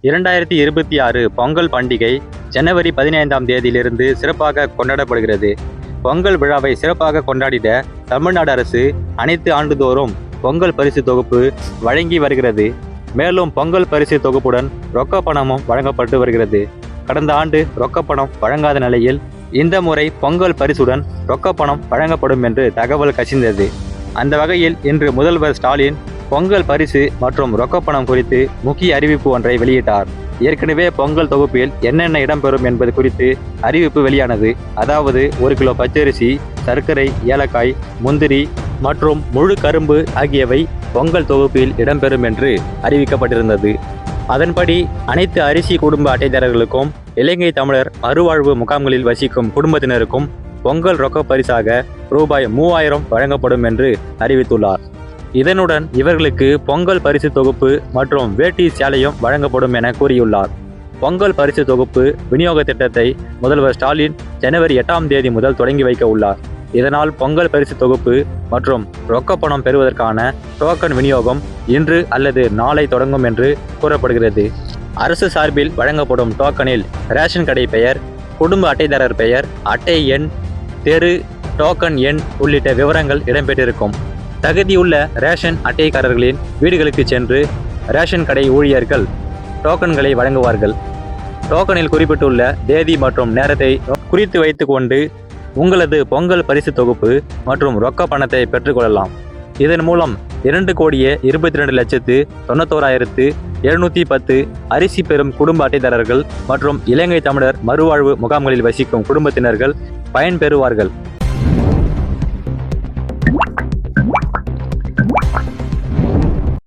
2026 பொங்கல் பண்டிகை ஜனவரி 15ஆம் தேதியிலிருந்து சிறப்பாக கொண்டாடப்படுகிறது. பொங்கல் விழாவை சிறப்பாக கொண்டாடிட தமிழ்நாடு அரசு அனைத்து ஆண்டுதோறும் பொங்கல் பரிசு தொகுப்பு வழங்கி வருகிறது. மேலும் பொங்கல் பரிசு தொகுப்புடன் ரொக்க பணமும் வழங்கப்பட்டு வருகிறது. கடந்த ஆண்டு ரொக்க பணம் வழங்காத நிலையில் இந்த முறை பொங்கல் பரிசுடன் ரொக்க பணம் வழங்கப்படும் என்று தகவல் கசிந்தது. அந்த வகையில் இன்று முதல்வர் ஸ்டாலின் பொங்கல் பரிசு மற்றும் ரொக்கப்பணம் குறித்து முக்கிய அறிவிப்பு ஒன்றை வெளியிட்டார். ஏற்கனவே பொங்கல் தொகுப்பில் என்னென்ன இடம்பெறும் என்பது குறித்து அறிவிப்பு வெளியானது. அதாவது 1 கிலோ பச்சரிசி, சர்க்கரை, ஏலக்காய், முந்திரி மற்றும் முழு கரும்பு ஆகியவை பொங்கல் தொகுப்பில் இடம்பெறும் என்று அறிவிக்கப்பட்டிருந்தது. அதன்படி அனைத்து அரிசி குடும்ப அட்டைதாரர்களுக்கும் இலங்கை தமிழர் மறுவாழ்வு முகாம்களில் வசிக்கும் குடும்பத்தினருக்கும் பொங்கல் ரொக்க பரிசாக ரூபாய் 3000 வழங்கப்படும் என்று அறிவித்துள்ளார். இதனுடன் இவர்களுக்கு பொங்கல் பரிசு தொகுப்பு மற்றும் வேட்டி சேலையும் வழங்கப்படும் என கூறியுள்ளார். பொங்கல் பரிசு தொகுப்பு விநியோக திட்டத்தை முதல்வர் ஸ்டாலின் ஜனவரி 8ஆம் தேதி முதல் தொடங்கி வைக்க உள்ளார். இதனால் பொங்கல் பரிசு தொகுப்பு மற்றும் ரொக்க பணம் பெறுவதற்கான டோக்கன் விநியோகம் இன்று அல்லது நாளை தொடங்கும் என்று கூறப்படுகிறது. அரசு சார்பில் வழங்கப்படும் டோக்கனில் ரேஷன் கடை பெயர், குடும்ப அட்டைதாரர் பெயர், அட்டை எண், தெரு, டோக்கன் எண் உள்ளிட்ட விவரங்கள் இடம்பெற்றிருக்கும். தகுதியுள்ள ரேஷன் அட்டைக்காரர்களின் வீடுகளுக்கு சென்று ரேஷன் கடை ஊழியர்கள் டோக்கன்களை வழங்குவார்கள். டோக்கனில் குறிப்பிட்டுள்ள தேதி மற்றும் நேரத்தை குறித்து வைத்து கொண்டு உங்களது பொங்கல் பரிசு தொகுப்பு மற்றும் ரொக்க பணத்தை பெற்றுக்கொள்ளலாம். இதன் மூலம் 2,22,91,710 அரிசி பெறும் குடும்ப அட்டைதாரர்கள் மற்றும் இலங்கை தமிழர் மறுவாழ்வு முகாம்களில் வசிக்கும் குடும்பத்தினர்கள் பயன்பெறுவார்கள்.